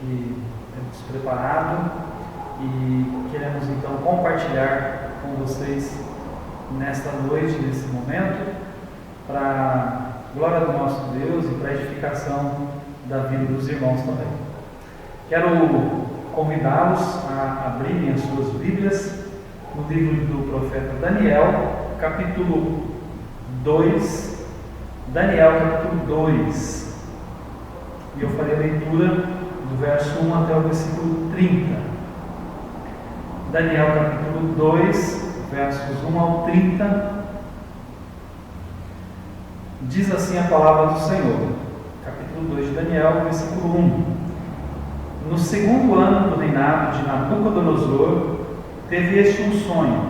que temos preparado e queremos então compartilhar com vocês nesta noite, nesse momento, para a glória do nosso Deus e para a edificação da vida dos irmãos também. Quero convidá-los a abrirem as suas Bíblias no livro do profeta Daniel, capítulo 2. Daniel, capítulo 2. E eu farei a leitura do verso 1 até o versículo 30. Daniel, capítulo 2, versos 1 ao 30. Diz assim a palavra do Senhor. Capítulo 2 de Daniel, versículo 1. No segundo ano do reinado de Nabucodonosor, teve este um sonho.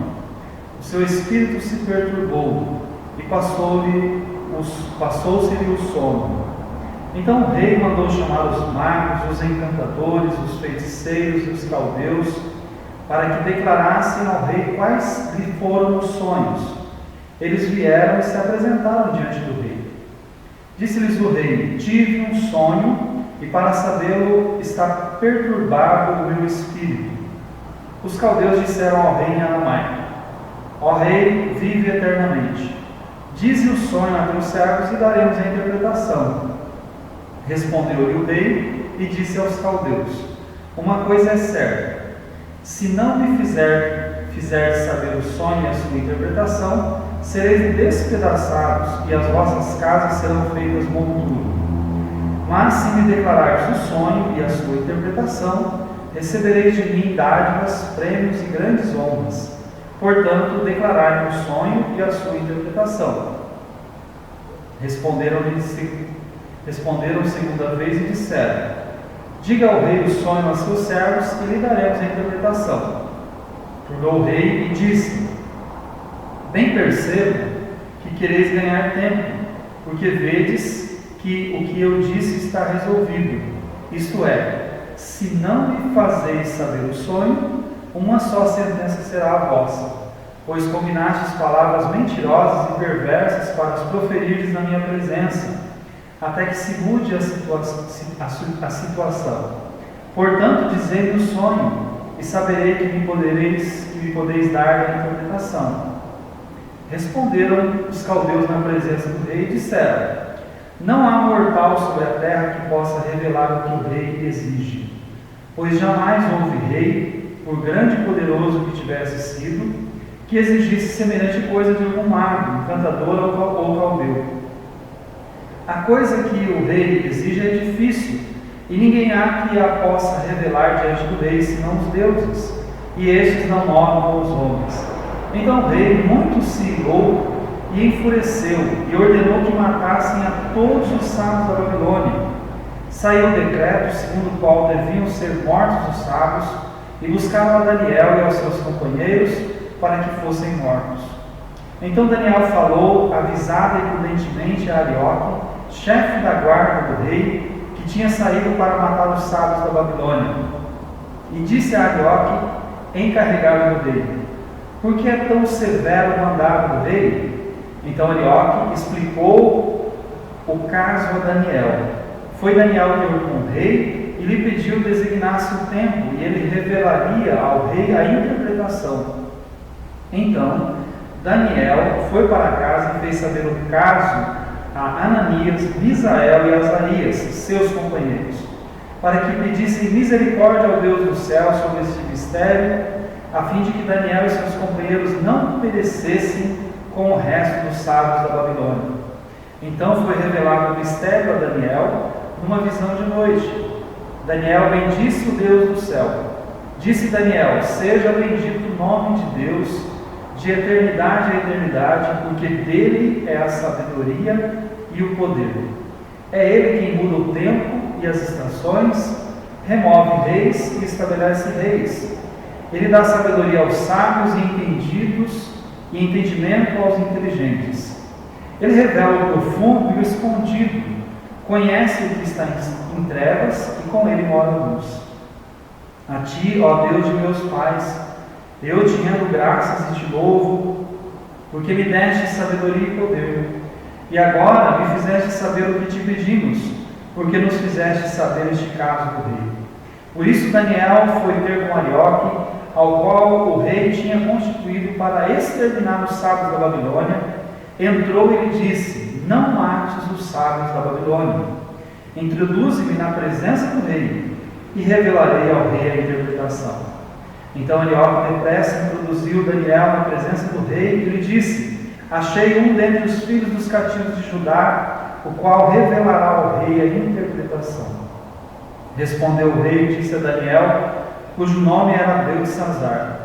O seu espírito se perturbou e passou-se-lhe o sono. Então o rei mandou chamar os magos, os encantadores, os feiticeiros e os caldeus, para que declarassem ao rei quais lhe foram os sonhos. Eles vieram e se apresentaram diante do rei. Disse-lhes o rei: tive um sonho, e para sabê-lo está perturbado o meu espírito. Os caldeus disseram ao rei em aramaico: ó rei, vive eternamente. Dize o sonho a teus servos e daremos a interpretação. Respondeu-lhe o rei e disse aos caldeus: uma coisa é certa, se não me fizer saber o sonho e a sua interpretação, sereis despedaçados e as vossas casas serão feitas monturo. Mas se me declarares o sonho e a sua interpretação, recebereis de mim dádivas, prêmios e grandes honras. Portanto, declarai-me o sonho e a sua interpretação. Responderam segunda vez e disseram: diga ao rei o sonho a seus servos e lhe daremos a interpretação. Tornou o rei e disse: bem percebo que quereis ganhar tempo, porque vedes que o que eu disse está resolvido. Isto é, se não me fazeis saber o sonho, uma só sentença será a vossa, pois combinastes palavras mentirosas e perversas para as proferirdes na minha presença, até que se mude a situação. Portanto, dizei-me o sonho, e saberei que me podeis dar a interpretação. Responderam os caldeus na presença do rei e disseram: não há mortal sobre a terra que possa revelar o que o rei exige, pois jamais houve rei, por grande e poderoso que tivesse sido, que exigisse semelhante coisa de algum mago, encantador ou caldeu. A coisa que o rei exige é difícil, e ninguém há que a possa revelar diante do rei, senão os deuses, e estes não movem os homens. Então o rei muito se irou e enfureceu, e ordenou que matassem a todos os sábios da Babilônia. Saiu o decreto segundo o qual deviam ser mortos os sábios, e buscaram a Daniel e aos seus companheiros para que fossem mortos. Então Daniel falou, avisada e prudentemente, a Arioque, chefe da guarda do rei, que tinha saído para matar os sábios da Babilônia. E disse a Arioque, encarregado do rei: por que é tão severo o mandado do rei? Então Arioque explicou o caso a Daniel. Foi Daniel que orou com o rei e lhe pediu designasse o tempo, e ele revelaria ao rei a interpretação. Então Daniel foi para casa e fez saber o caso a Ananias, Misael e Azarias, seus companheiros, para que pedissem misericórdia ao Deus do céu sobre este mistério, a fim de que Daniel e seus companheiros não perecessem com o resto dos sábios da Babilônia. Então foi revelado o mistério a Daniel numa visão de noite. Daniel bendisse o Deus do céu. Disse Daniel: seja bendito o nome de Deus, de eternidade a eternidade, porque dele é a sabedoria e o poder. É ele quem muda o tempo e as estações, remove reis e estabelece reis. Ele dá sabedoria aos sábios e entendidos, e entendimento aos inteligentes. Ele revela o profundo e o escondido, conhece o que está em trevas, e com ele mora a luz. A ti, ó Deus de meus pais, eu te rendo graças e te louvo, porque me deste sabedoria e poder. E agora me fizeste saber o que te pedimos, porque nos fizeste saber este caso do rei. Por isso Daniel foi ter com Arioque, ao qual o rei tinha constituído para exterminar os sábios da Babilônia. Entrou e lhe disse: não mates os sábios da Babilônia. Introduze-me na presença do rei, e revelarei ao rei a interpretação. Então Arioque depressa introduziu Daniel na presença do rei e lhe disse: achei um dentre os filhos dos cativos de Judá, o qual revelará ao rei a interpretação. Respondeu o rei e disse a Daniel, cujo nome era Beltesazar: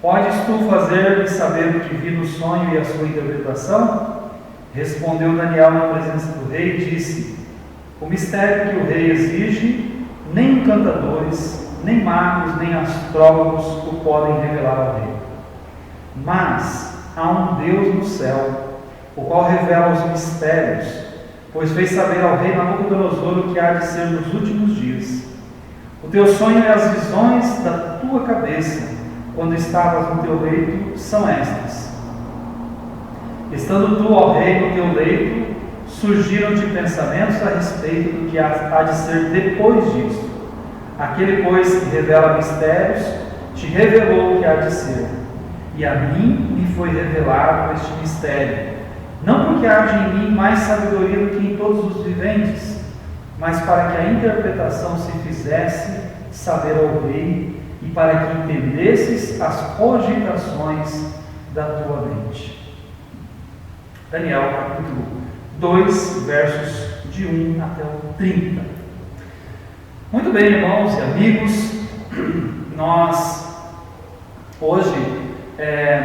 podes tu fazer-me saber o que vi no sonho e a sua interpretação? Respondeu Daniel na presença do rei e disse: o mistério que o rei exige, nem encantadores, nem magos, nem astrólogos o podem revelar ao rei. Mas há um Deus no céu, o qual revela os mistérios, pois fez saber ao rei Nabucodonosor o que há de ser nos últimos dias. O teu sonho e as visões da tua cabeça, quando estavas no teu leito, são estas. Estando tu, ó rei, no teu leito, surgiram-te pensamentos a respeito do que há de ser depois disso. Aquele, pois, que revela mistérios, te revelou o que há de ser. E a mim me foi revelado este mistério, não porque haja em mim mais sabedoria do que em todos os viventes, mas para que a interpretação se fizesse saber ao rei, e para que entendesses as cogitações da tua mente. Daniel, capítulo 2, versos de 1 até o 30. Muito bem, irmãos e amigos, nós hoje,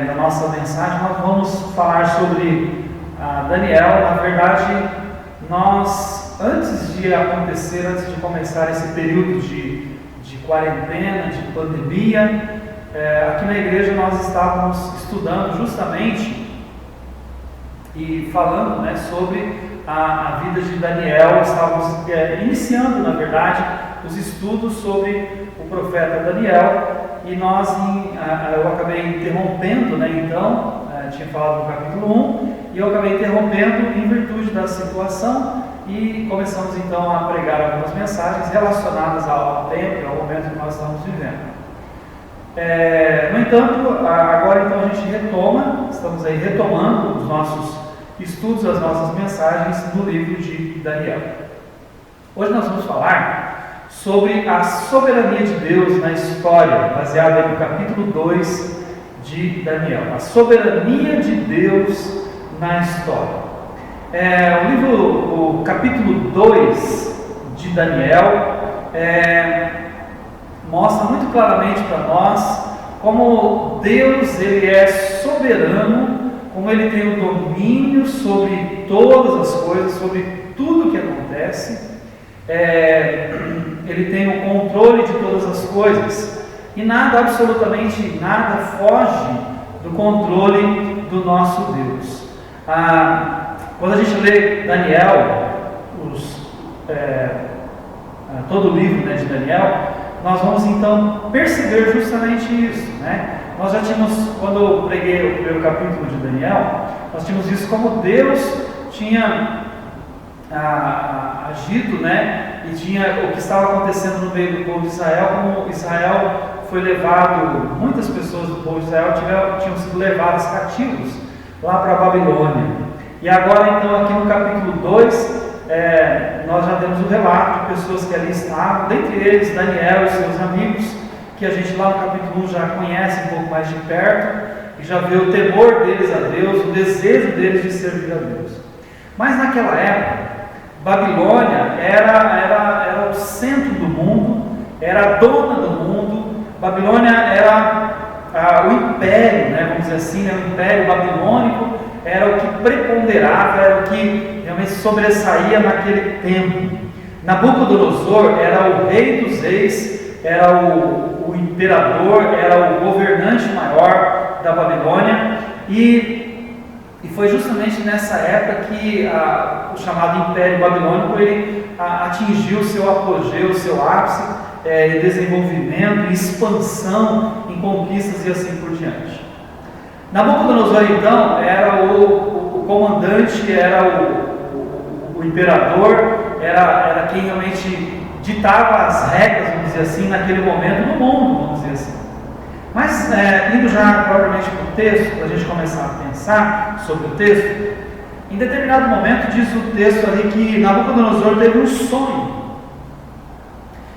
na nossa mensagem, nós vamos falar sobre Daniel. Na verdade, antes de começar esse período de quarentena, de pandemia, aqui na igreja nós estávamos estudando justamente e falando, sobre a vida de Daniel. Estávamos iniciando, na verdade, os estudos sobre o profeta Daniel, e eu acabei interrompendo, tinha falado no capítulo 1, e eu acabei interrompendo em virtude da situação, e começamos então a pregar algumas mensagens relacionadas ao tempo e ao momento que nós estamos vivendo. No entanto, agora então a gente estamos aí retomando os nossos estudos, as nossas mensagens no livro de Daniel. Hoje nós vamos falar sobre a soberania de Deus na história, baseada no capítulo 2 de Daniel. A soberania de Deus na história. O capítulo 2 de Daniel mostra muito claramente para nós como Deus ele é soberano, como ele tem o domínio sobre todas as coisas, sobre tudo que acontece. Ele tem o controle de todas as coisas, e absolutamente nada foge do controle do nosso Deus. Quando a gente lê Daniel, todo o livro de Daniel, nós vamos então perceber justamente isso, Nós já tínhamos, quando eu preguei o primeiro capítulo de Daniel, nós tínhamos visto como Deus tinha agido, e tinha o que estava acontecendo no meio do povo de Israel, como Israel foi levado, muitas pessoas do povo de Israel tinham sido levadas cativos lá para a Babilônia. E agora então aqui no capítulo 2, nós já temos o relato de pessoas que ali estavam, dentre eles Daniel e seus amigos, que a gente lá no capítulo 1 já conhece um pouco mais de perto, e já vê o temor deles a Deus, o desejo deles de servir a Deus. Mas naquela época, Babilônia era o centro do mundo, era a dona do mundo. Babilônia era o império, vamos dizer assim, o império babilônico era o que preponderava, era o que realmente sobressaía naquele tempo. Nabucodonosor era o rei dos reis, era o imperador, era o governante maior da Babilônia, e foi justamente nessa época que o chamado Império Babilônico ele atingiu o seu apogeu, o seu ápice em desenvolvimento, em expansão, em conquistas e assim por diante. Nabucodonosor então era o comandante, era o imperador, era quem realmente ditava as regras, vamos dizer assim, naquele momento no mundo, vamos dizer assim. Mas, indo já propriamente para o texto, para a gente começar a pensar sobre o texto, em determinado momento diz o texto ali que Nabucodonosor teve um sonho.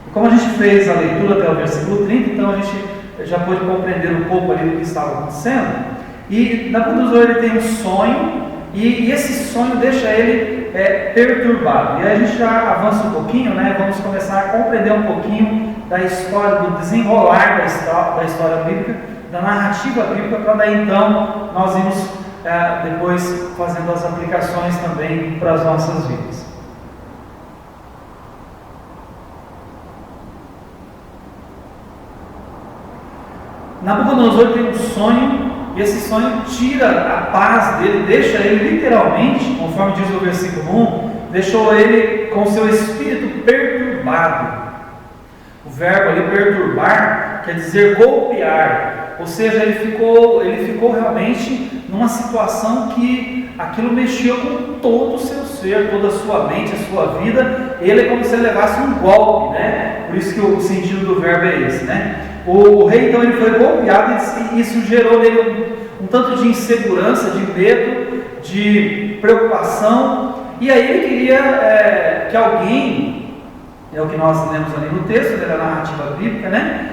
E como a gente fez a leitura até o versículo 30, então a gente já pôde compreender um pouco ali do que estava acontecendo. E Nabucodonosor ele tem um sonho, e esse sonho deixa ele perturbado. E aí a gente já avança um pouquinho, né? Vamos começar a compreender um pouquinho da história, do desenrolar da história bíblica, da narrativa bíblica, para daí então nós irmos depois fazendo as aplicações também para as nossas vidas. Nabucodonosor tem um sonho, e esse sonho tira a paz dele, deixa ele literalmente, conforme diz o versículo 1, deixou ele com seu espírito perturbado. O verbo ali perturbar quer dizer golpear, ou seja, ele ficou realmente numa situação que aquilo mexeu com todo o seu ser, toda a sua mente, a sua vida. Ele é como se ele levasse um golpe, né? Por isso que o sentido do verbo é esse, né? O rei então ele foi golpeado, e isso gerou nele um tanto de insegurança, de medo, de preocupação, e aí ele queria que alguém, é o que nós lemos ali no texto da narrativa bíblica, né?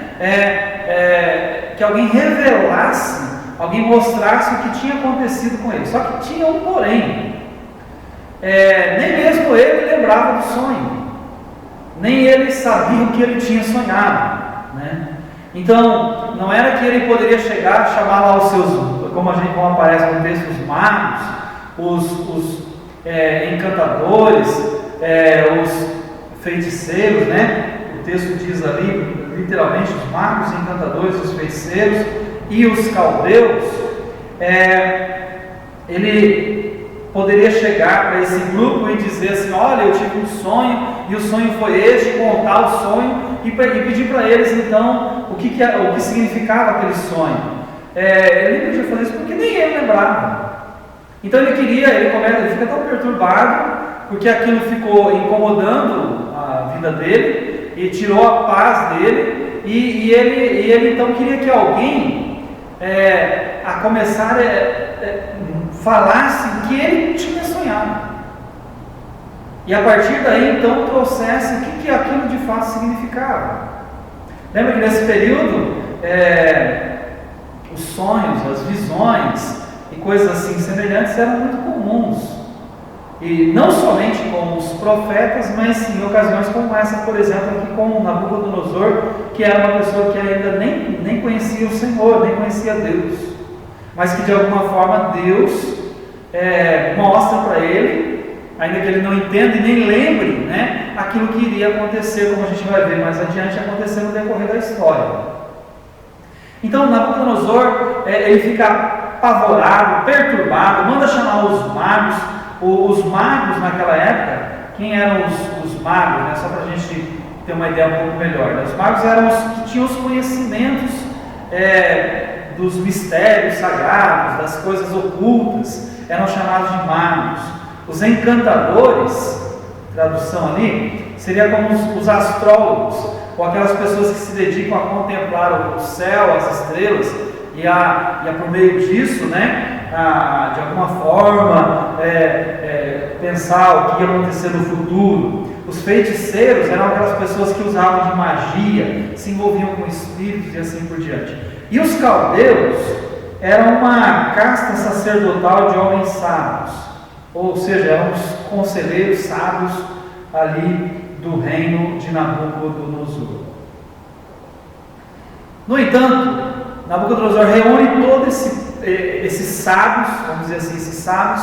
Que alguém revelasse, alguém mostrasse o que tinha acontecido com ele. Só que tinha um porém, nem mesmo ele lembrava do sonho, nem ele sabia o que ele tinha sonhado, né? Então, não era que ele poderia chegar, chamar lá os seus, como aparece no texto, os magos, os encantadores, os feiticeiros, né? O texto diz ali, literalmente, os magos, os encantadores, os feiticeiros e os caldeus. Ele poderia chegar para esse grupo e dizer assim: olha, eu tive um sonho, e o sonho foi este, contar o sonho, e pedir para eles então o que significava aquele sonho. Ele não podia fazer isso porque nem ele lembrava. Então ele fica tão perturbado, porque aquilo ficou incomodando a vida dele, e tirou a paz dele, e ele então queria que alguém a começar falasse o que ele tinha sonhado. E a partir daí, então, trouxesse o que aquilo de fato significava. Lembra que nesse período, os sonhos, as visões e coisas assim semelhantes eram muito comuns. E não somente com os profetas, mas em ocasiões como essa, por exemplo, aqui com Nabucodonosor, que era uma pessoa que ainda nem conhecia o Senhor, nem conhecia Deus, mas que de alguma forma Deus mostra para ele, ainda que ele não entenda e nem lembre, né, aquilo que iria acontecer, como a gente vai ver mais adiante, acontecer no decorrer da história. Então Nabucodonosor, ele fica apavorado, perturbado, manda chamar os magos. Os magos naquela época, quem eram os magos, né, só para a gente ter uma ideia um pouco melhor, né? Os magos eram os que tinham os conhecimentos dos mistérios sagrados, das coisas ocultas, eram chamados de magos. Os encantadores, tradução ali, seria como os astrólogos, ou aquelas pessoas que se dedicam a contemplar o céu, as estrelas, e por meio disso, né, de alguma forma pensar o que ia acontecer no futuro. Os feiticeiros eram aquelas pessoas que usavam de magia, se envolviam com espíritos e assim por diante. E os caldeus eram uma casta sacerdotal de homens sábios, ou seja, eram os conselheiros sábios ali do reino de Nabucodonosor. No entanto, Nabucodonosor reúne todos esses sábios, vamos dizer assim, esses sábios,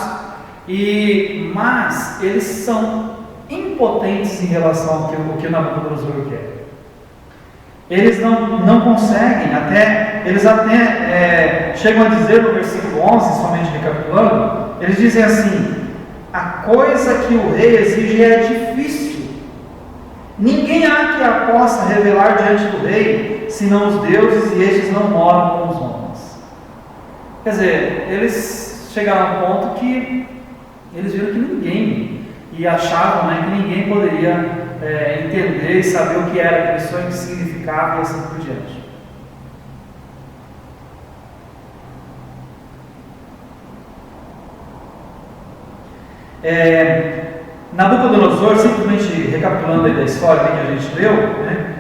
mas eles são impotentes em relação ao que Nabucodonosor quer. Eles não conseguem, eles até chegam a dizer no versículo 11, somente recapitulando, eles dizem assim: a coisa que o rei exige é difícil, ninguém há que a possa revelar diante do rei, senão os deuses, e estes não moram com os homens. Quer dizer, eles chegaram a um ponto que eles viram que ninguém, e achavam, né, que ninguém poderia entender e saber o que era aquele sonho, o que significava e assim por diante. Nabucodonosor, simplesmente recapitulando aí da história que a gente leu, né,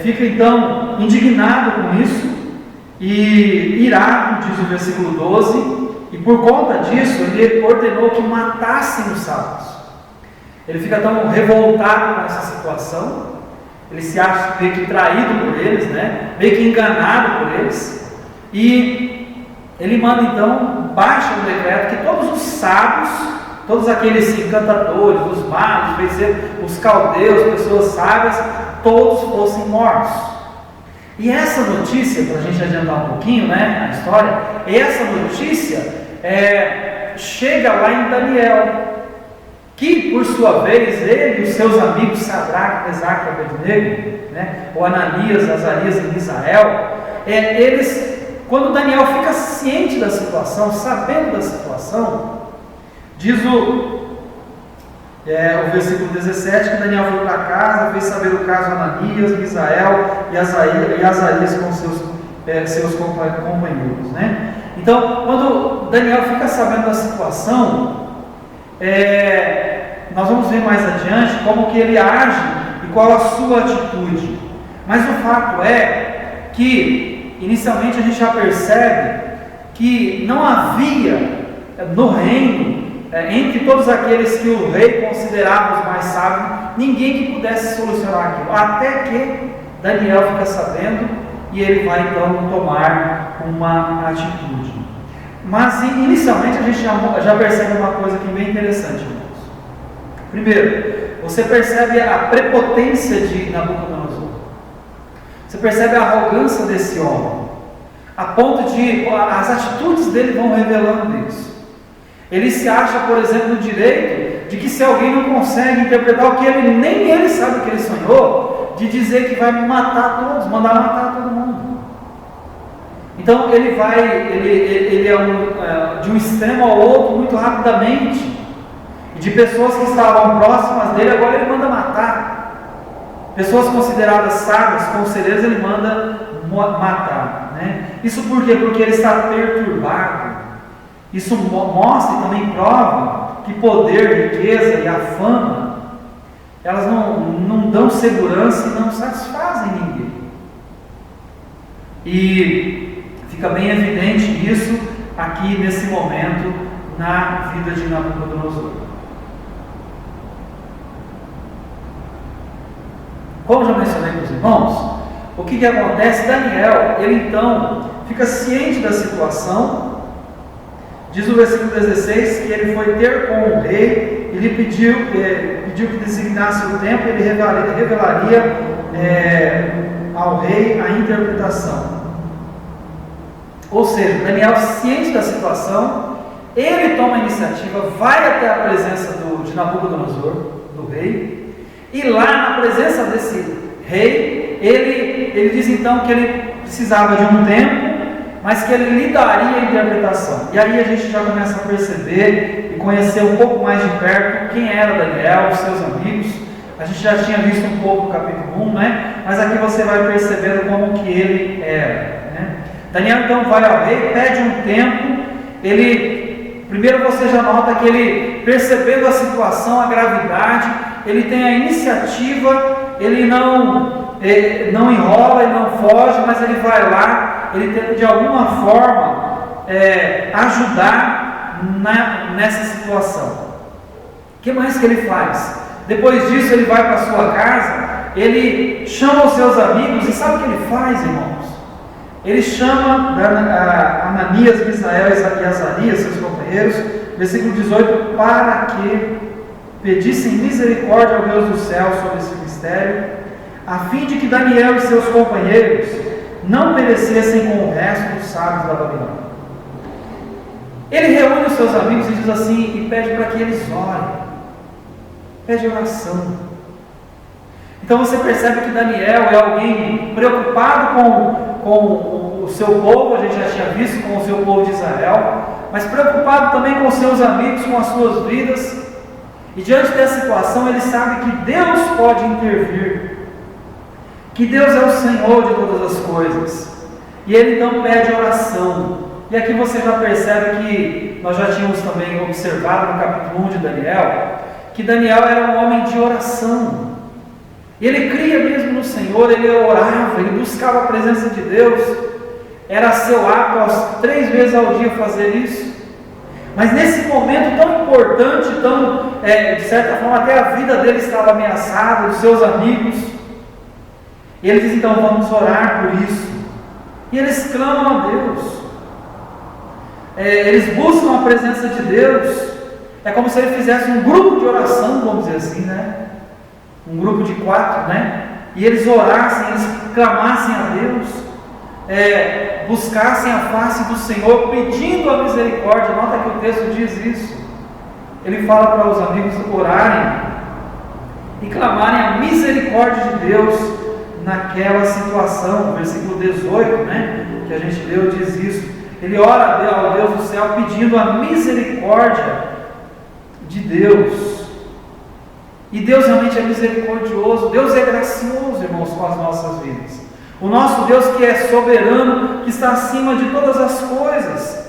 fica então indignado com isso e irado, diz o versículo 12, e por conta disso ele ordenou que matassem os sábios. Ele fica tão revoltado com essa situação, ele se acha meio que traído por eles, né, meio que enganado por eles, e ele manda então, baixa um decreto que todos os sábios, todos aqueles encantadores, os magos, os caldeus, pessoas sábias, todos fossem mortos. E essa notícia, para a gente adiantar um pouquinho, né, a história, essa notícia chega lá em Daniel, que por sua vez, ele e os seus amigos Sadraque, Mesaque e Abednego, né, ou Ananias, Azarias e Misael, eles, quando Daniel fica ciente da situação, sabendo da situação, diz o versículo 17, que Daniel foi para casa, fez saber o caso a Ananias, Misael e Azarias com seus companheiros, né? Então, quando Daniel fica sabendo da situação, nós vamos ver mais adiante como que ele age e qual a sua atitude. Mas o fato é que, inicialmente, a gente já percebe que não havia no reino, entre todos aqueles que o rei considerava os mais sábios, ninguém que pudesse solucionar aquilo, até que Daniel fica sabendo e ele vai então tomar uma atitude. Mas inicialmente a gente já percebe uma coisa aqui bem interessante, irmãos. Primeiro, você percebe a prepotência de Nabucodonosor, você percebe a arrogância desse homem, a ponto de as atitudes dele vão revelando isso. Ele se acha, por exemplo, no direito de que se alguém não consegue interpretar o que nem ele sabe o que ele sonhou, de dizer que vai matar todos, mandar matar todo mundo. Então ele é de um extremo ao outro muito rapidamente, e de pessoas que estavam próximas dele, agora ele manda matar. Pessoas consideradas sábias, conselheiros, ele manda matar, né? Isso por quê? Porque ele está perturbado. Isso mostra e também prova que poder, riqueza e a fama, elas não dão segurança e não satisfazem ninguém. E fica bem evidente isso aqui nesse momento na vida de Nabucodonosor. Como já mencionei para os irmãos, o que acontece? Daniel, ele então fica ciente da situação. Diz o versículo 16 que ele foi ter com o rei e lhe pediu que designasse o tempo, ele revelaria ao rei a interpretação. Ou seja, Daniel, ciente da situação, ele toma a iniciativa, vai até a presença de Nabucodonosor, do rei, e lá na presença desse rei, ele diz então que ele precisava de um tempo, mas que ele lhe daria a interpretação. E aí a gente já começa a perceber e conhecer um pouco mais de perto quem era Daniel, os seus amigos. A gente já tinha visto um pouco o capítulo 1, né? Mas aqui você vai percebendo como que ele era, né? Daniel então vai ao rei, pede um tempo. Primeiro você já nota que ele, percebendo a situação, a gravidade, ele tem a iniciativa, ele não enrola, ele não foge, mas ele vai lá, ele tenta de alguma forma ajudar nessa situação. O que mais que ele faz? Depois disso ele vai para a sua casa, ele chama os seus amigos, e sabe o que ele faz, irmãos? Ele chama Ananias, Misael e Azarias, seus companheiros, versículo 18, para que pedissem misericórdia ao Deus do céu sobre esse mistério, a fim de que Daniel e seus companheiros não perecessem com o resto dos sábios da Babilônia. Ele reúne os seus amigos e diz assim, e pede para que eles orem, pede oração. Então você percebe que Daniel é alguém preocupado com o seu povo, a gente já tinha visto, com o seu povo de Israel, mas preocupado também com os seus amigos, com as suas vidas. E diante dessa situação, ele sabe que Deus pode intervir, que Deus é o Senhor de todas as coisas. E ele então pede oração. E aqui você já percebe que nós já tínhamos também observado no capítulo 1 de Daniel, que Daniel era um homem de oração. Ele cria mesmo no Senhor, ele orava, ele buscava a presença de Deus. Era seu hábito 3 vezes ao dia fazer isso. Mas nesse momento tão importante, de certa forma até a vida dele estava ameaçada, dos seus amigos. E ele diz então, vamos orar por isso. E eles clamam a Deus. Eles buscam a presença de Deus. É como se ele fizesse um grupo de oração, vamos dizer assim, né? Um grupo de 4, né? E eles orassem, eles clamassem a Deus. Buscassem a face do Senhor, pedindo a misericórdia. Nota que o texto diz isso. Ele fala para os amigos orarem e clamarem a misericórdia de Deus naquela situação. O versículo 18, né, que a gente leu, diz isso. Ele ora ao Deus do céu pedindo a misericórdia de Deus. E Deus realmente é misericordioso. Deus é gracioso, irmãos, com as nossas vidas. O nosso Deus que é soberano, que está acima de todas as coisas,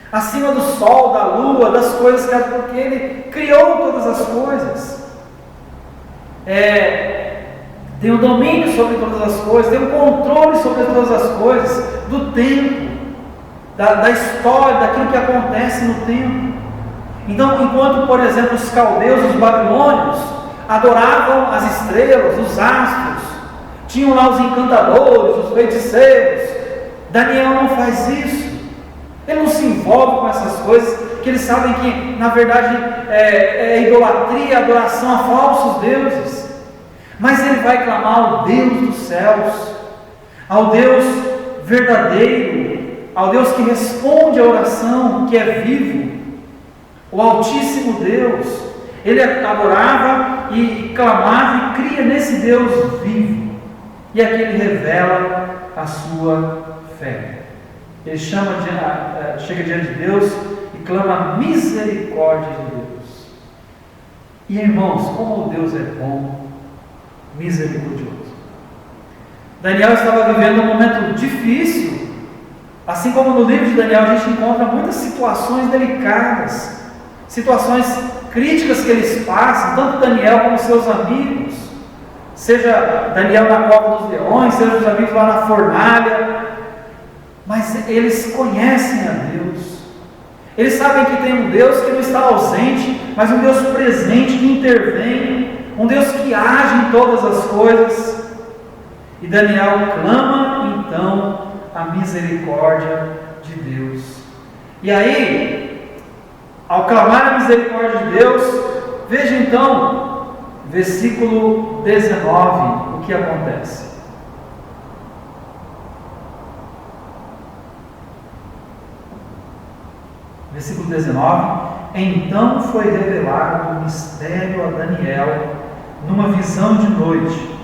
acima do sol, da lua, das coisas, porque Ele criou todas as coisas, tem o domínio sobre todas as coisas, tem o controle sobre todas as coisas, do tempo, da história, daquilo que acontece no tempo. Então, enquanto, por exemplo, os caldeus, os babilônios, adoravam as estrelas, os astros, tinham lá os encantadores, os feiticeiros, Daniel não faz isso. Ele não se envolve com essas coisas, que eles sabem que na verdade é idolatria, adoração a falsos deuses. Mas ele vai clamar ao Deus dos céus, ao Deus verdadeiro, ao Deus que responde à oração, que é vivo, o Altíssimo Deus. Ele adorava e clamava e cria nesse Deus vivo. E aqui ele revela a sua fé. Ele chega diante de Deus e clama a misericórdia de Deus. E irmãos, como Deus é bom, misericordioso. Daniel estava vivendo um momento difícil. Assim como no livro de Daniel a gente encontra muitas situações delicadas, situações críticas que eles passam, tanto Daniel como seus amigos. Seja Daniel na cova dos leões, seja os amigos lá na fornalha, mas eles conhecem a Deus, eles sabem que tem um Deus que não está ausente, mas um Deus presente que intervém, um Deus que age em todas as coisas. E Daniel clama então a misericórdia de Deus. E aí, ao clamar a misericórdia de Deus, veja então, versículo 19, o que acontece. Versículo 19: Então foi revelado o mistério a Daniel numa visão de noite.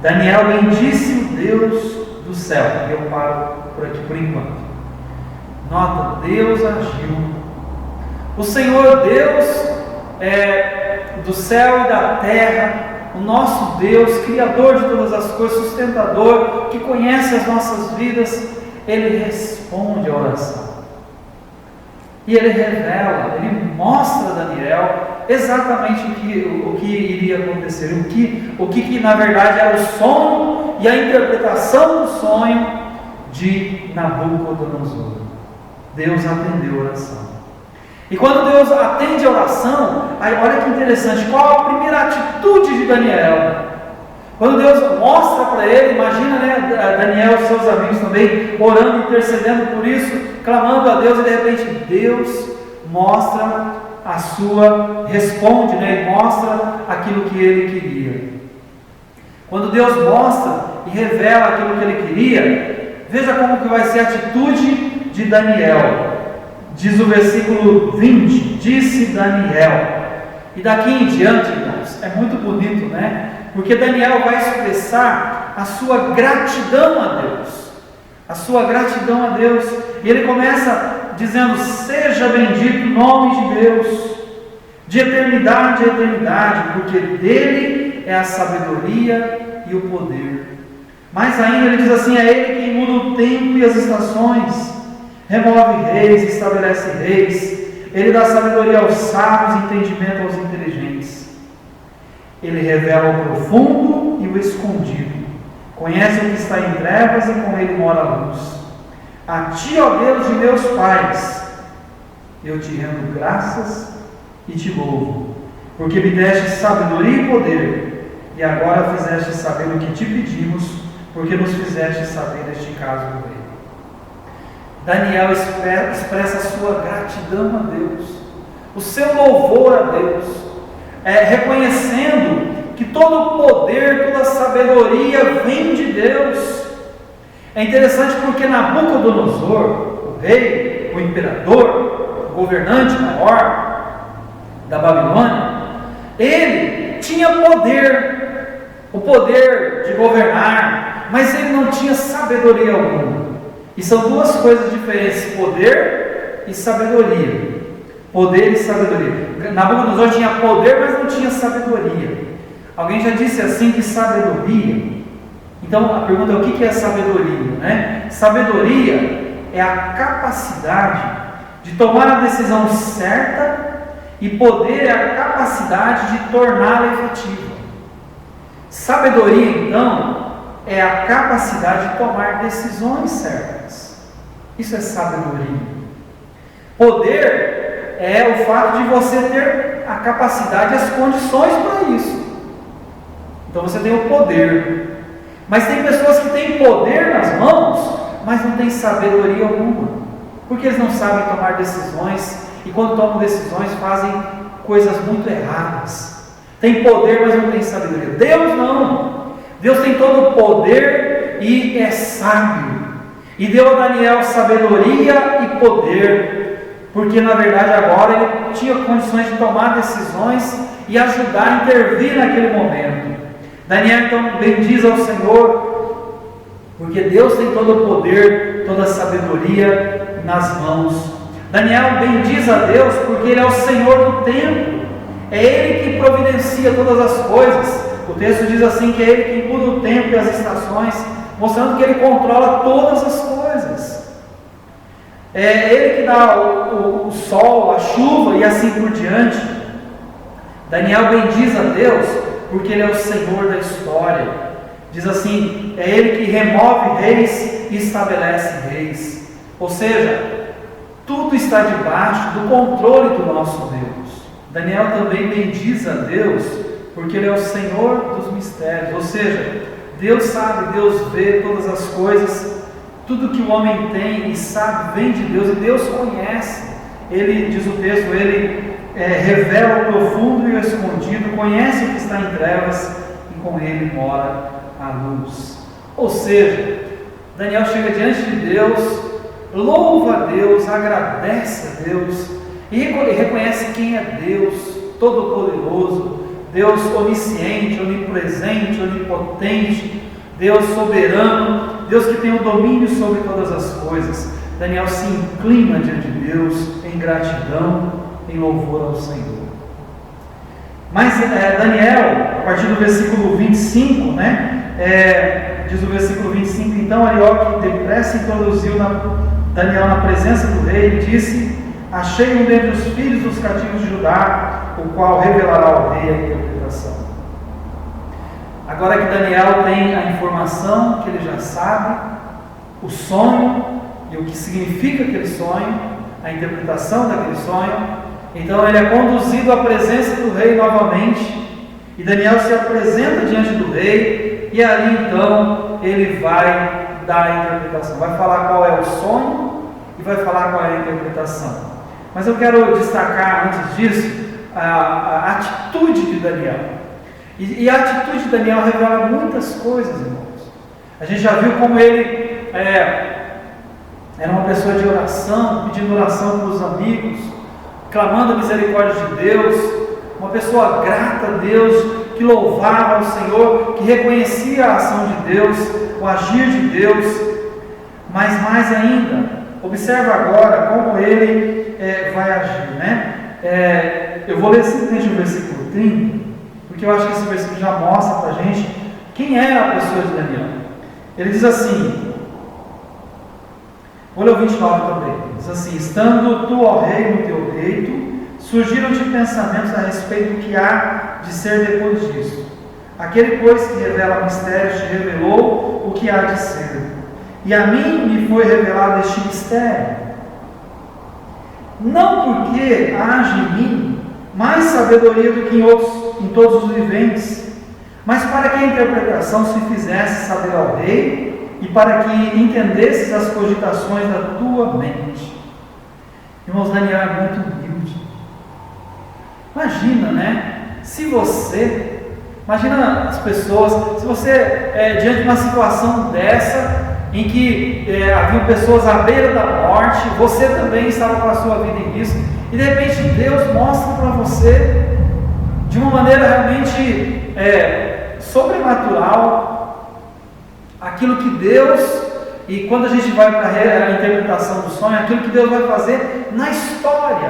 Daniel bendisse o Deus do céu. E eu paro por aqui por enquanto. Nota, Deus agiu. O Senhor Deus do céu e da terra, o nosso Deus, Criador de todas as coisas, sustentador, que conhece as nossas vidas, Ele responde à oração. E Ele revela, Ele mostra a Daniel exatamente o que iria acontecer, o que na verdade era o sonho e a interpretação do sonho de Nabucodonosor. Deus atendeu a oração. E quando Deus atende a oração, aí olha que interessante, qual a primeira atitude de Daniel? Quando Deus mostra para ele, imagina, né, Daniel e seus amigos também, orando, intercedendo por isso, clamando a Deus, e de repente Deus mostra responde, né, e mostra aquilo que ele queria. Quando Deus mostra e revela aquilo que ele queria, veja como que vai ser a atitude de Daniel. Diz o versículo 20, disse Daniel. E daqui em diante, irmãos, é muito bonito, né? Porque Daniel vai expressar a sua gratidão a Deus. A sua gratidão a Deus. E ele começa dizendo: seja bendito o nome de Deus, de eternidade a eternidade, porque dele é a sabedoria e o poder. Mais ainda, ele diz assim: é ele quem muda o tempo e as estações, remove reis, estabelece reis, ele dá sabedoria aos sábios e entendimento aos inteligentes. Ele revela o profundo e o escondido, conhece o que está em trevas e com ele mora a luz. A ti, ó Deus de meus pais, eu te rendo graças e te louvo, porque me deste sabedoria e poder, e agora fizeste saber o que te pedimos, porque nos fizeste saber este caso do rei. Daniel expressa a sua gratidão a Deus, o seu louvor a Deus, reconhecendo que todo o poder, toda a sabedoria vem de Deus. É interessante porque Nabucodonosor, o rei, o imperador, o governante maior da Babilônia, ele tinha poder, o poder de governar, mas ele não tinha sabedoria alguma. E são duas coisas diferentes: poder e sabedoria. Poder e sabedoria. Nabucodonosor tinha poder, mas não tinha sabedoria. Alguém já disse assim que sabedoria. Então a pergunta é: o que é sabedoria? Né? Sabedoria é a capacidade de tomar a decisão certa, e poder é a capacidade de torná-la efetiva. Sabedoria, então, é a capacidade de tomar decisões certas. Isso é sabedoria. Poder é o fato de você ter a capacidade e as condições para isso. Então você tem o poder. Mas tem pessoas que têm poder nas mãos, mas não têm sabedoria alguma, porque eles não sabem tomar decisões, e quando tomam decisões fazem coisas muito erradas. Tem poder, mas não tem sabedoria. Deus não. Deus tem todo o poder e é sábio. E deu a Daniel sabedoria e poder, porque na verdade agora ele tinha condições de tomar decisões e ajudar a intervir naquele momento. Daniel então bendiz ao Senhor, porque Deus tem todo o poder, toda a sabedoria nas mãos. Daniel bendiz a Deus porque Ele é o Senhor do tempo, é Ele que providencia todas as coisas. O texto diz assim que é Ele quem muda o tempo e as estações, mostrando que Ele controla todas as coisas. É Ele que dá o sol, a chuva e assim por diante. Daniel bendiz a Deus porque Ele é o Senhor da história. Diz assim: é Ele que remove reis e estabelece reis. Ou seja, tudo está debaixo do controle do nosso Deus. Daniel também bendiz a Deus porque Ele é o Senhor dos mistérios. Ou seja, Deus sabe, Deus vê todas as coisas, tudo que o homem tem e sabe vem de Deus, e Deus conhece. Ele, diz o texto, Ele revela o profundo e o escondido, conhece o que está em trevas, e com Ele mora a luz. Ou seja, Daniel chega diante de Deus, louva a Deus, agradece a Deus, e reconhece quem é Deus, Todo-Poderoso, Deus onisciente, onipresente, onipotente, Deus soberano, Deus que tem o domínio sobre todas as coisas. Daniel se inclina diante de Deus em gratidão, em louvor ao Senhor. Mas Daniel, a partir do versículo 25, diz o versículo 25: então Arioque depressa introduziu Daniel na presença do rei e disse: achei um dentre os filhos dos cativos de Judá, o qual revelará ao rei a interpretação. Agora que Daniel tem a informação, que ele já sabe, o sonho e o que significa aquele sonho, a interpretação daquele sonho, então ele é conduzido à presença do rei novamente, e Daniel se apresenta diante do rei, e ali então ele vai dar a interpretação, vai falar qual é o sonho e vai falar qual é a interpretação. Mas eu quero destacar antes disso a atitude de Daniel. E a atitude de Daniel revela muitas coisas, irmãos. A gente já viu como ele era uma pessoa de oração, pedindo oração para os amigos, clamando a misericórdia de Deus, uma pessoa grata a Deus, que louvava o Senhor, que reconhecia a ação de Deus, o agir de Deus. Mas mais ainda, observa agora como ele vai agir, Eu vou ler simplesmente o versículo 30, porque eu acho que esse versículo já mostra para a gente quem é a pessoa de Daniel. Ele diz assim, vou ler o 29 também, diz assim: estando tu, ó rei, no teu leito, surgiram-te pensamentos a respeito do que há de ser depois disso. Aquele, pois, que revela mistérios, te revelou o que há de ser. E a mim me foi revelado este mistério. Não porque haja em mim mais sabedoria do que em todos os viventes, mas para que a interpretação se fizesse saber ao rei e para que entendesses as cogitações da tua mente. Irmãos, Daniel é muito humilde. Imagina, né? Imagina as pessoas, se você, diante de uma situação dessa, em que haviam pessoas à beira da morte, você também estava com a sua vida em risco, e de repente Deus mostra para você, de uma maneira realmente sobrenatural, aquilo que Deus, e quando a gente vai para a interpretação do sonho, aquilo que Deus vai fazer na história,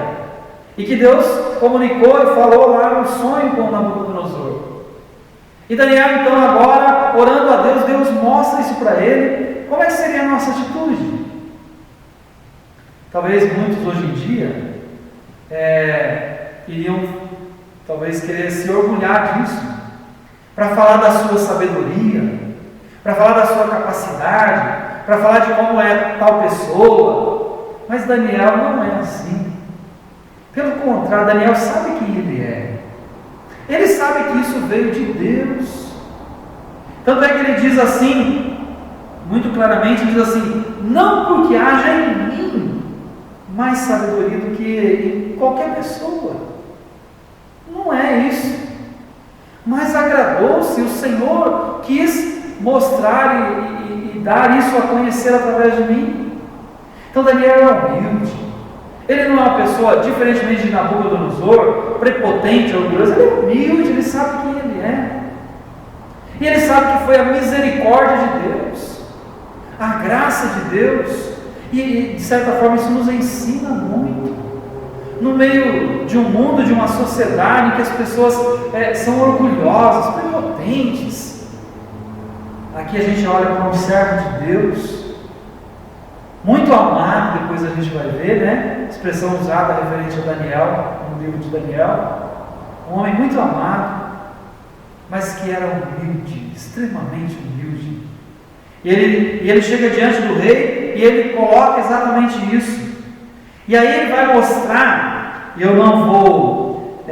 e que Deus comunicou e falou lá no sonho com Nabucodonosor. E Daniel, então, agora, orando a Deus, Deus mostra isso para ele. Como é que seria a nossa atitude? Talvez muitos hoje em dia iriam talvez querer se orgulhar disso, para falar da sua sabedoria, para falar da sua capacidade, para falar de como é tal pessoa. Mas Daniel não é assim. Pelo contrário, Daniel sabe quem ele é. Ele sabe que isso veio de Deus. Tanto é que ele diz assim, muito claramente, diz assim: não porque haja em mim mais sabedoria do que em qualquer pessoa. Não é isso. Mas agradou-se, o Senhor quis mostrar e dar isso a conhecer através de mim. Então Daniel é humilde. Ele não é uma pessoa, diferentemente de Nabucodonosor, prepotente, orgulhoso. Ele é humilde, ele sabe quem ele é. E ele sabe que foi a misericórdia de Deus, a graça de Deus. E de certa forma isso nos ensina muito. No meio de um mundo, de uma sociedade em que as pessoas são orgulhosas, prepotentes. Aqui a gente olha para um servo de Deus, muito amado, depois a gente vai ver, né? Expressão usada referente a Daniel, no livro de Daniel. Um homem muito amado, mas que era humilde, extremamente humilde. E ele chega diante do rei e ele coloca exatamente isso. E aí ele vai mostrar, e eu não vou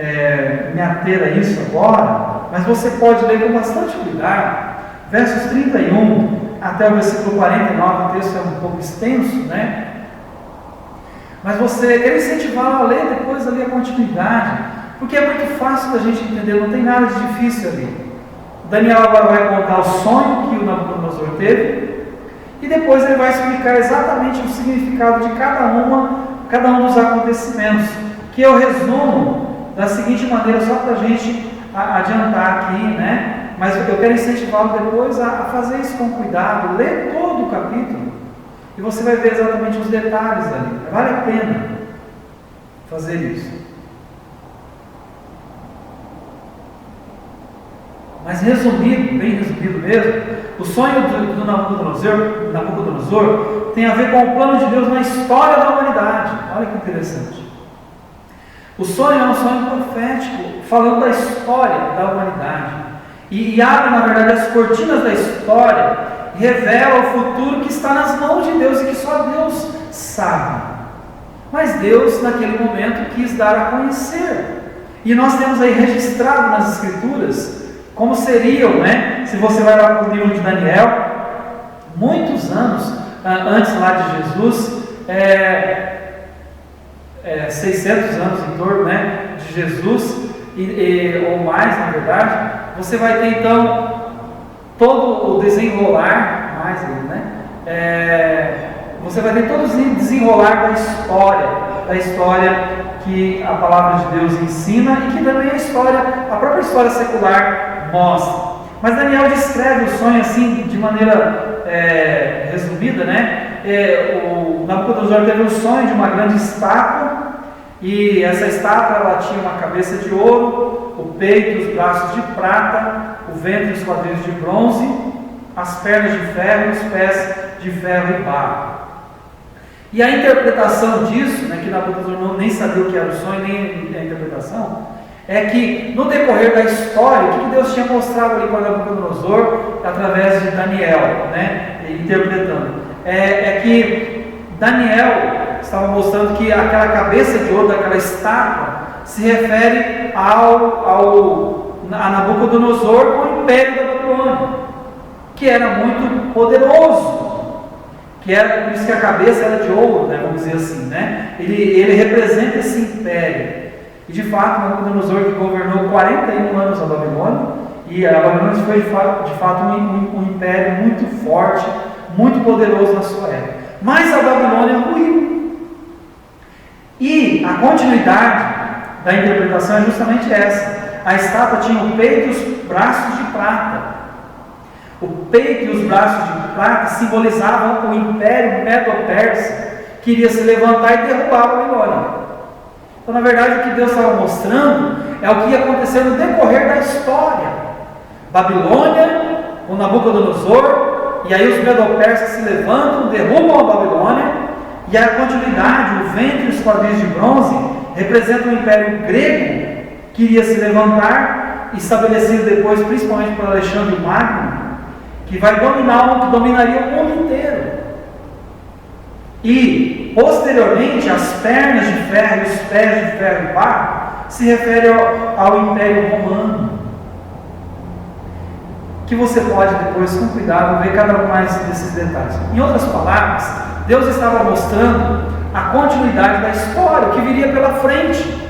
me ater a isso agora, mas você pode ler com bastante cuidado, versos 31 até o versículo 49, o texto é um pouco extenso, né? Mas você quer incentivar a ler depois ali a continuidade, porque é muito fácil da gente entender, não tem nada de difícil ali. Daniel agora vai contar o sonho que o Nabucodonosor teve, e depois ele vai explicar exatamente o significado de cada um dos acontecimentos, que eu resumo da seguinte maneira, só para a gente adiantar aqui, né? Mas eu quero incentivá-lo depois a fazer isso com cuidado, ler todo o capítulo, e você vai ver exatamente os detalhes ali. Vale a pena fazer isso. Mas resumido, bem resumido mesmo, o sonho do Nabucodonosor tem a ver com o plano de Deus na história da humanidade. Olha que interessante. O sonho é um sonho profético, falando da história da humanidade. E abre, na verdade, as cortinas da história, revela o futuro que está nas mãos de Deus e que só Deus sabe. Mas Deus, naquele momento, quis dar a conhecer. E nós temos aí registrado nas Escrituras como seriam, né? Se você vai lá para o livro de Daniel, muitos anos antes lá de Jesus, 600 anos em torno, né, de Jesus, ou mais, na verdade, você vai ter então todo o desenrolar, você vai ter todo o desenrolar da história que a palavra de Deus ensina e que também a própria história secular mostra. Mas Daniel descreve o sonho assim de maneira resumida, né? O Nabucodonosor teve um sonho de uma grande estátua E essa estátua ela tinha uma cabeça de ouro, o peito e os braços de prata, o ventre e os quadris de bronze, as pernas de ferro e os pés de ferro e barro. E a interpretação disso, né, que Nabucodonosor nem sabia o que era o sonho, nem a interpretação, é que no decorrer da história, o que Deus tinha mostrado ali para Nabucodonosor, através de Daniel, né, interpretando, é que Daniel estava mostrando que aquela cabeça de ouro daquela estátua se refere a Nabucodonosor com o Império da Babilônia, que era muito poderoso. Que era, por isso que a cabeça era de ouro, né, vamos dizer assim, né? Ele representa esse império. E de fato, Nabucodonosor que governou 41 anos a Babilônia, e a Babilônia foi de fato um império muito forte, muito poderoso na sua época. Mas a Babilônia ruiu. E a continuidade da interpretação é justamente essa. A estátua tinha o peito e os braços de prata. O peito e os braços de prata simbolizavam o Império Medo-Persa, que iria se levantar e derrubar a Babilônia. Então, na verdade, o que Deus estava mostrando é o que ia acontecer no decorrer da história. Babilônia, com Nabucodonosor, e aí os Medo-Persas se levantam, derrubam a Babilônia, e a continuidade, o ventre e os quadris de bronze, representam o Império Grego, que iria se levantar, estabelecido depois, principalmente por Alexandre Magno, que vai que dominaria o mundo inteiro. E, posteriormente, as pernas de ferro e os pés de ferro e barro se refere ao Império Romano, que você pode depois, com cuidado, ver cada um mais desses detalhes. Em outras palavras, Deus estava mostrando a continuidade da história, o que viria pela frente.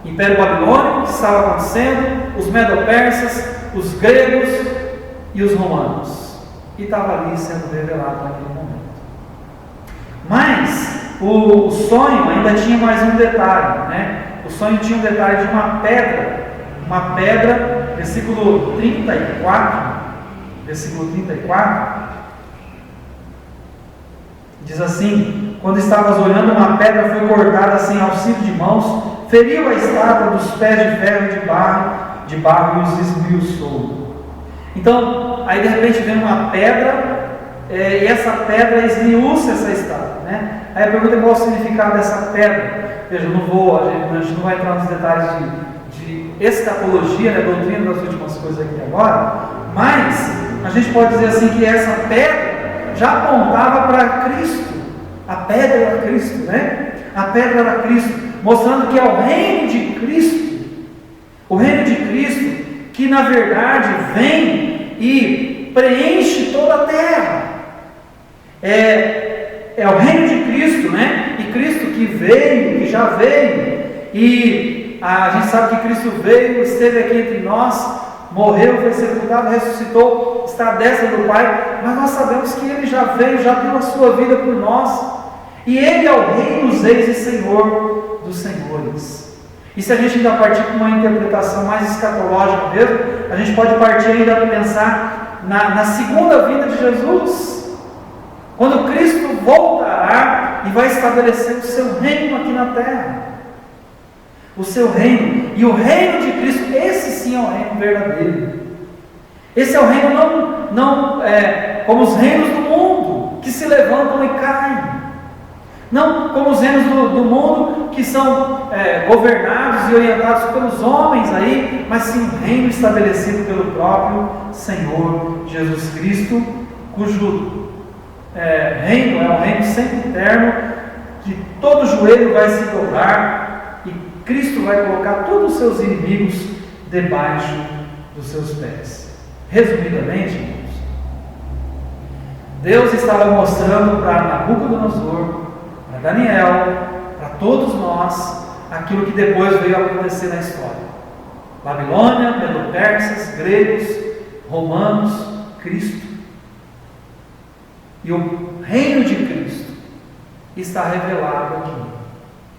Império Babilônico, que estava acontecendo, os Medo-Persas, os gregos e os romanos, e estava ali sendo revelado naquele momento. Mas o sonho ainda tinha mais um detalhe, né? O sonho tinha um detalhe de uma pedra, versículo 34, diz assim: quando estavas olhando, uma pedra foi cortada sem auxílio de mãos, feriu a estátua dos pés de ferro de barro e os esmiuçou. Então, aí de repente vem uma pedra, e essa pedra esmiuça essa estátua, né? Aí a pergunta é qual o significado dessa pedra. Veja, a gente não vai entrar nos detalhes de escatologia, né, doutrina das últimas coisas aqui agora, mas a gente pode dizer assim que essa pedra já apontava para Cristo. A pedra era Cristo, né? A pedra era Cristo, mostrando que é o reino de Cristo, o reino de Cristo, que na verdade vem e preenche toda a terra. É o reino de Cristo, né? E Cristo que veio, que já veio, e a gente sabe que Cristo veio, esteve aqui entre nós, morreu, foi sepultado, ressuscitou, está à destra do Pai, mas nós sabemos que Ele já veio, já deu a sua vida por nós, e Ele é o Rei dos Reis e Senhor dos Senhores. E se a gente ainda partir com uma interpretação mais escatológica mesmo, a gente pode partir ainda para pensar na segunda vinda de Jesus, quando Cristo voltará e vai estabelecer o seu reino aqui na terra. O seu reino, e o reino de Cristo, esse sim é o reino verdadeiro. Esse é o reino não como os reinos do mundo, que se levantam e caem. Não como os reinos do mundo, que são governados e orientados pelos homens aí, mas sim um reino estabelecido pelo próprio Senhor Jesus Cristo, cujo reino é um reino sempre eterno, que todo joelho vai se dobrar e Cristo vai colocar todos os seus inimigos debaixo dos seus pés. Resumidamente, irmãos, Deus estava mostrando para Nabucodonosor, para Daniel, para todos nós, aquilo que depois veio a acontecer na história. Babilônia, Medo-Persas, gregos, romanos, Cristo. E o reino de Cristo está revelado aqui.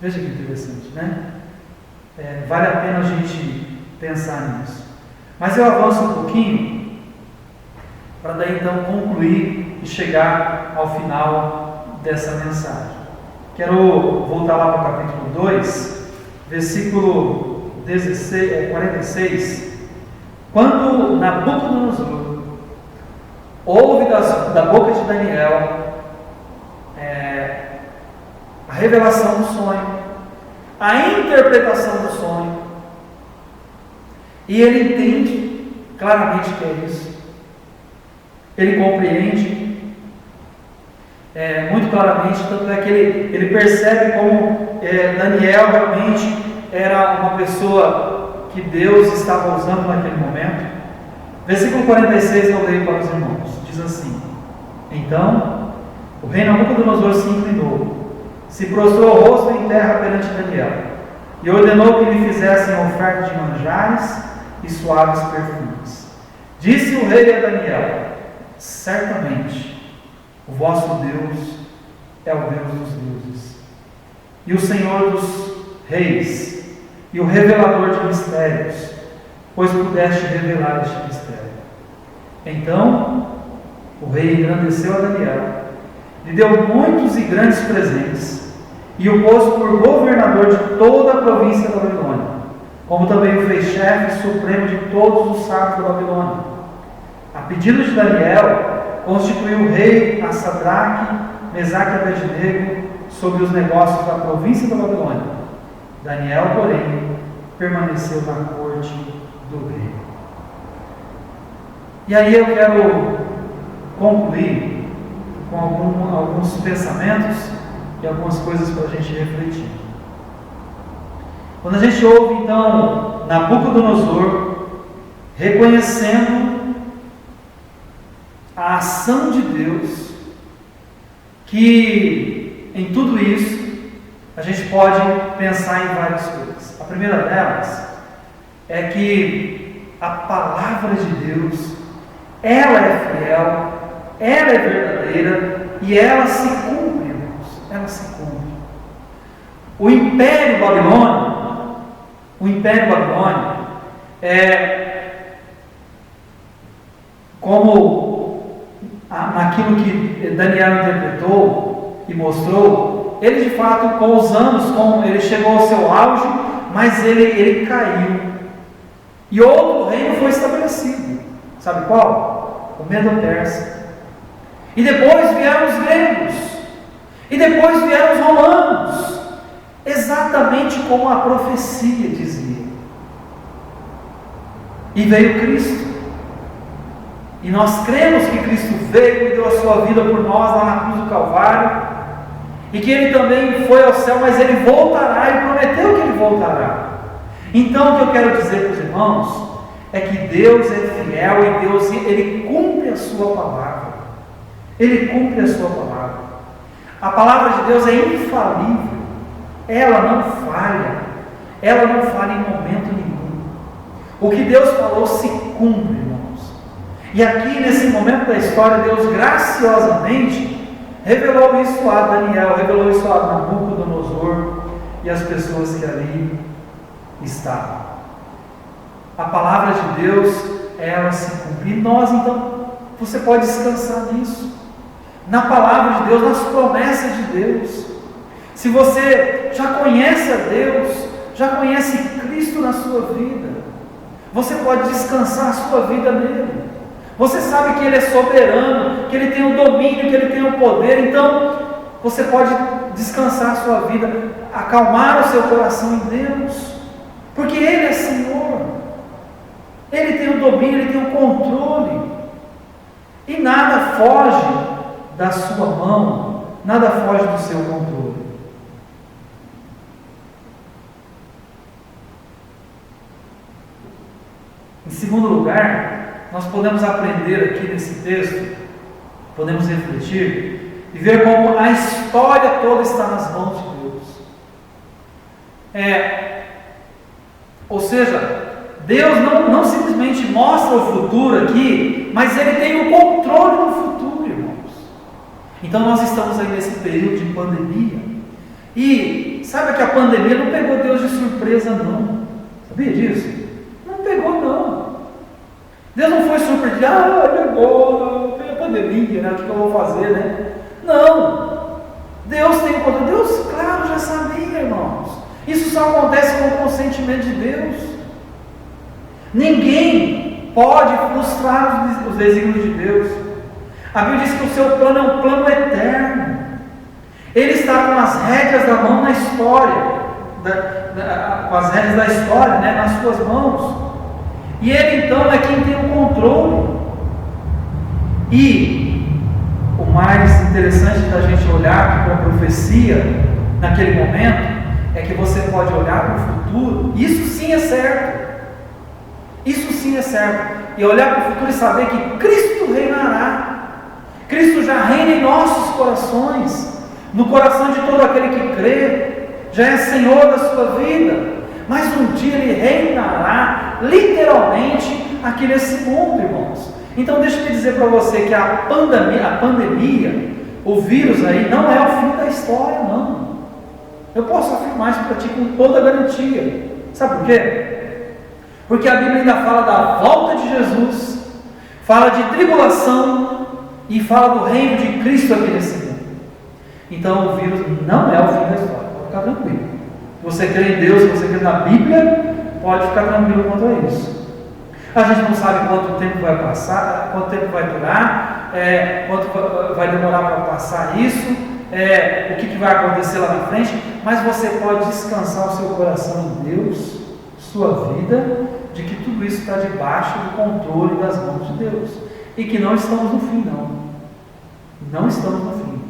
Veja que interessante, né? Vale a pena a gente pensar nisso. Mas eu avanço um pouquinho, para daí então concluir e chegar ao final dessa mensagem. Quero voltar lá para o capítulo 2, versículo 46, quando Nabucodonosor ouve da boca de Daniel a revelação do sonho, a interpretação do sonho, e ele entende claramente que é isso, ele compreende muito claramente, tanto é que ele percebe como Daniel realmente era uma pessoa que Deus estava usando naquele momento. Versículo 46 eu leio para os irmãos, diz assim: então o rei Nabucodonosor se inclinou, se prostrou o rosto em terra perante Daniel, e ordenou que lhe fizessem oferta de manjares e suaves perfumes. Disse o rei a Daniel: certamente o vosso Deus é o Deus dos deuses, e o Senhor dos reis, e o revelador de mistérios, pois pudeste revelar este mistério. Então o rei engrandeceu a Daniel, lhe deu muitos e grandes presentes, e o pôs por governador de toda a província da Babilônia, como também o fez chefe supremo de todos os sábios da Babilônia. A pedido de Daniel, constituiu o rei a Sadraque, Mesaque e Abednego sobre os negócios da província da Babilônia. Daniel, porém, permaneceu na corte do rei. E aí eu quero concluir com alguns pensamentos e algumas coisas para a gente refletir. Quando a gente ouve então Nabucodonosor reconhecendo a ação de Deus, que em tudo isso a gente pode pensar em várias coisas. A primeira delas é que a palavra de Deus, ela é fiel, ela é verdadeira e ela se cumpre, irmãos, ela se cumpre. O Império Babilônico como naquilo que Daniel interpretou e mostrou, ele de fato, com os anos, ele chegou ao seu auge, mas ele caiu. E outro reino foi estabelecido. Sabe qual? O Medo-Persa. E depois vieram os gregos. E depois vieram os romanos. Exatamente como a profecia dizia. E veio Cristo. E nós cremos que Cristo veio e deu a sua vida por nós lá na cruz do Calvário, e que Ele também foi ao céu, mas Ele voltará, e prometeu que Ele voltará. Então o que eu quero dizer para os irmãos é que Deus é fiel e Deus, Ele cumpre a sua palavra. Ele cumpre a sua palavra. A palavra de Deus é infalível, ela não falha em momento nenhum. O que Deus falou se cumpre, irmãos. E aqui nesse momento da história, Deus graciosamente revelou isso a Daniel, revelou isso a Nabucodonosor e as pessoas que ali estavam. A palavra de Deus, ela se cumpre. E nós então, você pode descansar nisso, na palavra de Deus, nas promessas de Deus. Se você já conhece a Deus, já conhece Cristo na sua vida, você pode descansar a sua vida nele. Você sabe que Ele é soberano, que Ele tem o domínio, que Ele tem o poder. Então, você pode descansar a sua vida, acalmar o seu coração em Deus, porque Ele é Senhor. Ele tem o domínio, Ele tem o controle. E nada foge da sua mão, nada foge do seu controle. Em segundo lugar, nós podemos aprender aqui nesse texto, podemos refletir e ver como a história toda está nas mãos de Deus. Ou seja, Deus não simplesmente mostra o futuro aqui, mas Ele tem o controle do futuro, irmãos. Então nós estamos aí nesse período de pandemia, e sabe que a pandemia não pegou Deus de surpresa não, sabia disso? Não pegou não. Deus não foi surpreendido, pegou, veio a pandemia, né? O que eu vou fazer, né? Não, Deus tem o controle. Deus, claro, já sabia, irmãos. Isso só acontece com o consentimento de Deus. Ninguém pode frustrar os desígnios de Deus. A Bíblia diz que o seu plano é um plano eterno. Ele está com as rédeas da mão na história, com as rédeas da história, né, nas suas mãos. E Ele então é quem tem o controle. E o mais interessante da gente olhar para a profecia naquele momento é que você pode olhar para o futuro. Isso sim é certo. Isso sim é certo. E olhar para o futuro e saber que Cristo reinará. Cristo já reina em nossos corações, no coração de todo aquele que crê, já é Senhor da sua vida, mas um dia Ele reinará, literalmente, aqui nesse mundo, irmãos. Então deixa eu dizer para você que a pandemia, o vírus aí, não é o fim da história, não. Eu posso afirmar isso para ti com toda a garantia. Sabe por quê? Porque a Bíblia ainda fala da volta de Jesus, fala de tribulação, e fala do reino de Cristo aqui nesse mundo. Então o vírus não é o fim da história, pode ficar tranquilo. Se você crê em Deus, se você crê na Bíblia, pode ficar tranquilo quanto a isso. A gente não sabe quanto tempo vai passar, quanto tempo vai durar, quanto vai demorar para passar isso, o que vai acontecer lá na frente, mas você pode descansar o seu coração em Deus, sua vida, de que tudo isso está debaixo do controle das mãos de Deus. E que não estamos no fim, não. Não estamos no fim.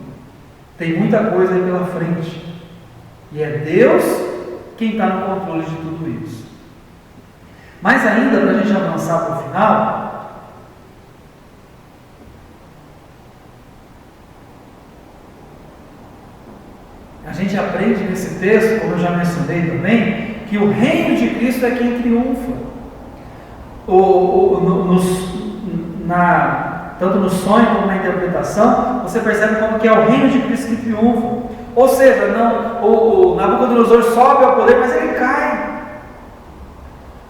Tem muita coisa aí pela frente. E é Deus quem está no controle de tudo isso. Mas ainda, para a gente avançar para o final, a gente aprende nesse texto, como eu já mencionei também, que o reino de Cristo é quem triunfa. Tanto no sonho como na interpretação, você percebe como que é o reino de Cristo que triunfa. Ou seja, o Nabucodonosor sobe ao poder, mas ele cai.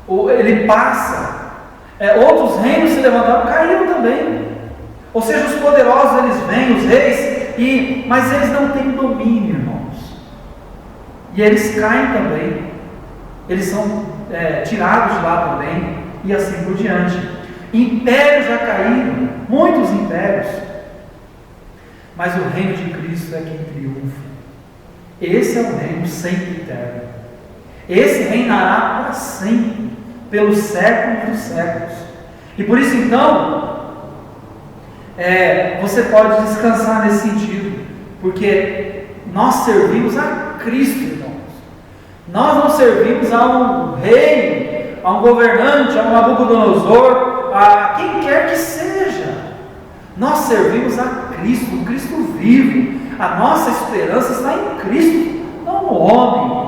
Ele passa. Outros reinos se levantaram, caíram também. Ou seja, os poderosos eles vêm, os reis, mas eles não têm domínio, irmãos. E eles caem também. Eles são tirados de lá também, e assim por diante. Impérios já caíram, muitos impérios, mas o reino de Cristo é quem triunfa. Esse é o reino sempre eterno. Esse reinará para sempre, pelos séculos dos séculos. E por isso então, você pode descansar nesse sentido, porque nós servimos a Cristo, irmãos. Nós não servimos a um rei, a um governante, a um Nabucodonosor, a quem quer que seja. Nós servimos a Cristo, um Cristo vivo. A nossa esperança está em Cristo, não no homem.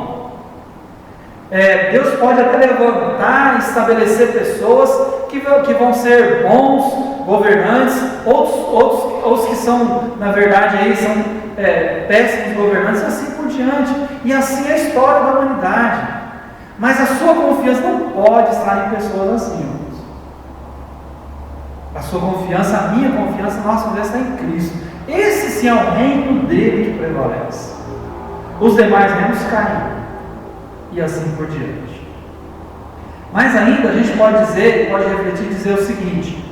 Deus pode até levantar, estabelecer pessoas que vão ser bons governantes, outros que são, na verdade, aí são péssimos governantes, assim por diante. E assim é a história da humanidade. Mas a sua confiança não pode estar em pessoas assim, irmãos. A sua confiança, a minha confiança, a nossa confiança está em Cristo. Esse sim é o reino dele que prevalece. Os demais reinos caem. E assim por diante. Mas ainda a gente pode refletir e dizer o seguinte: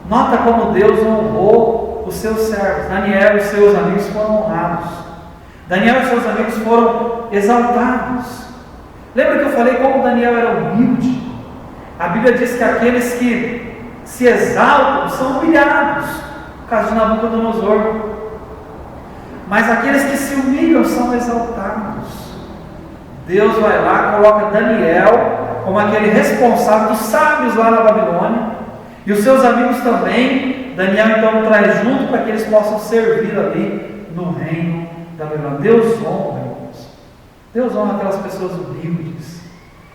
nota como Deus honrou os seus servos. Daniel e os seus amigos foram honrados. Daniel e seus amigos foram exaltados. Lembra que eu falei como Daniel era humilde? A Bíblia diz que aqueles que se exaltam são humilhados, no caso de Nabucodonosor. Mas aqueles que se humilham são exaltados. Deus vai lá, coloca Daniel como aquele responsável dos sábios lá na Babilônia, e os seus amigos também. Daniel então traz junto para que eles possam servir ali no reino da Babilônia. Deus honra, irmãos. Deus honra aquelas pessoas humildes,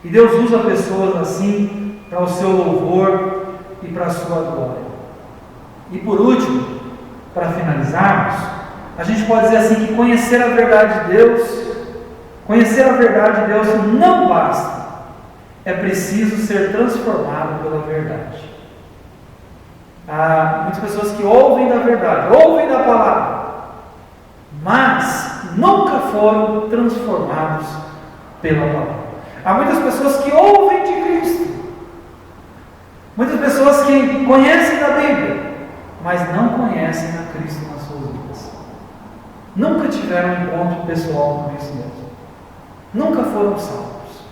e Deus usa pessoas assim para o seu louvor e para a sua glória. E por último, para finalizarmos, a gente pode dizer assim que conhecer a verdade de Deus não basta. É preciso ser transformado pela verdade. Há muitas pessoas que ouvem da verdade, ouvem da palavra, mas nunca foram transformados pela palavra. Há muitas pessoas que ouvem de Cristo, muitas pessoas que conhecem da Bíblia, mas não conhecem a Cristo nas suas vidas. Nunca tiveram um encontro pessoal com Cristo mesmo. Nunca foram salvos.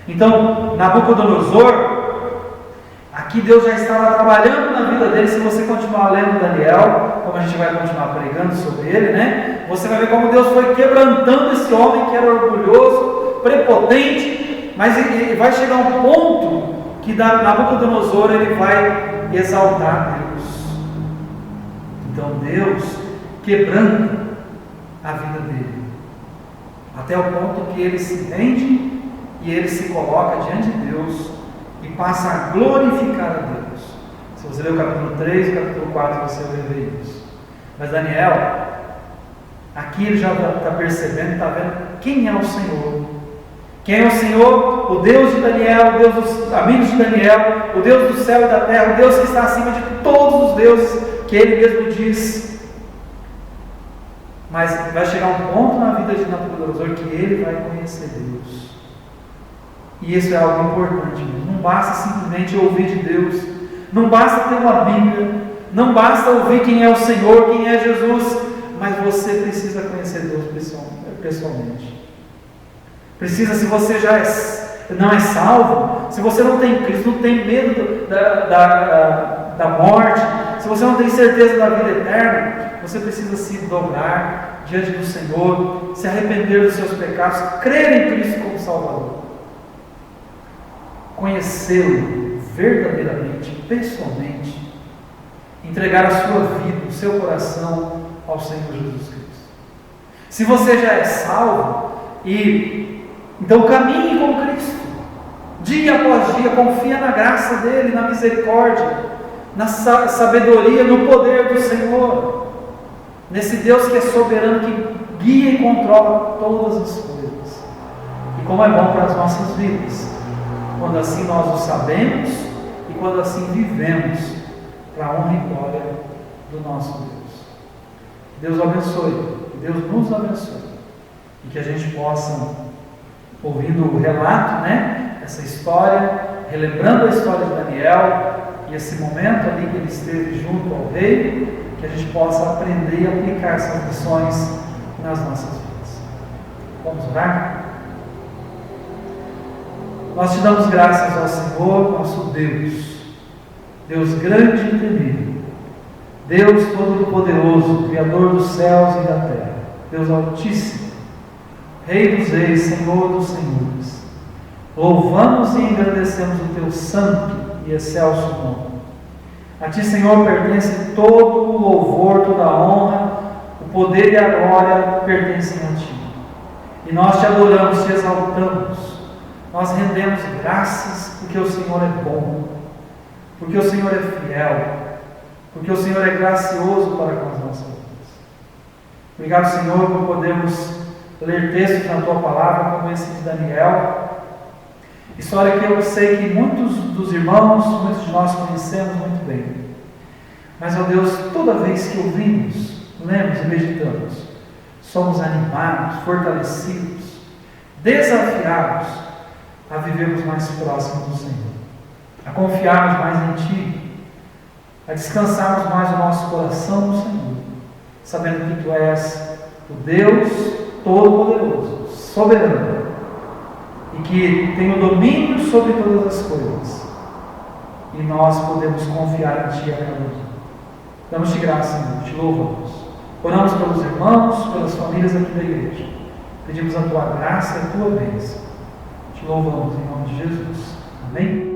Então, Nabucodonosor, aqui Deus já estava trabalhando na vida dele. Se você continuar lendo Daniel, como a gente vai continuar pregando sobre ele, né? Você vai ver como Deus foi quebrantando esse homem que era orgulhoso, prepotente, mas vai chegar um ponto que Nabucodonosor ele vai exaltar Deus. Então Deus quebranta a vida dele, até o ponto que ele se rende e ele se coloca diante de Deus e passa a glorificar a Deus. Se você ler o capítulo 3 e o capítulo 4, você vai ver isso. Mas Daniel, aqui ele já está percebendo, está vendo quem é o Senhor. Quem é o Senhor? O Deus de Daniel, o Deus dos amigos de Daniel, o Deus do céu e da terra, o Deus que está acima de todos os deuses, que ele mesmo diz. Mas vai chegar um ponto na vida de Nabucodonosor que ele vai conhecer Deus. E isso é algo importante. Não basta simplesmente ouvir de Deus, não basta ter uma Bíblia, não basta ouvir quem é o Senhor, quem é Jesus, mas você precisa conhecer Deus pessoalmente. Precisa, se você já não é salvo, se você não tem Cristo, não tem medo da morte, se você não tem certeza da vida eterna, você precisa se dobrar diante do Senhor, se arrepender dos seus pecados, crer em Cristo como Salvador, conhecê-lo verdadeiramente, pessoalmente, entregar a sua vida, o seu coração ao Senhor Jesus Cristo. Se você já é salvo, então caminhe com Cristo, dia após dia, confia na graça dele, na misericórdia, na sabedoria, no poder do Senhor, nesse Deus que é soberano, que guia e controla todas as coisas. E como é bom para as nossas vidas, quando assim nós o sabemos e quando assim vivemos para a honra e glória do nosso Deus. Deus o abençoe, Deus nos abençoe, e que a gente possa, ouvindo o relato, essa história, relembrando a história de Daniel e esse momento ali que ele esteve junto ao rei, que a gente possa aprender e aplicar essas lições nas nossas vidas. Vamos orar? Nós te damos graças ao Senhor, nosso Deus, Deus grande e temível, Deus todo-poderoso, Criador dos céus e da terra, Deus altíssimo, Rei dos reis, Senhor dos senhores. Louvamos e engrandecemos o teu santo e excelso nome. A ti, Senhor, pertence todo o louvor, toda a honra, o poder e a glória pertencem a ti. E nós te adoramos, te exaltamos. Nós rendemos graças porque o Senhor é bom, porque o Senhor é fiel, porque o Senhor é gracioso para com as nossas vidas. Obrigado, Senhor, por podermos ler textos na tua palavra, como esse de Daniel. História que eu sei que muitos dos irmãos, muitos de nós conhecemos muito bem. Mas, ó Deus, toda vez que ouvimos, lemos e meditamos, somos animados, fortalecidos, desafiados a vivermos mais próximos do Senhor, a confiarmos mais em Ti, a descansarmos mais o nosso coração no Senhor, sabendo que Tu és o Deus Todo-Poderoso, soberano, e que tem o domínio sobre todas as coisas, e nós podemos confiar em Ti a cada dia. Damos-te graça, Senhor, te louvamos. Oramos pelos irmãos, pelas famílias aqui da igreja. Pedimos a Tua graça e a Tua bênção. Te louvamos em nome de Jesus. Amém?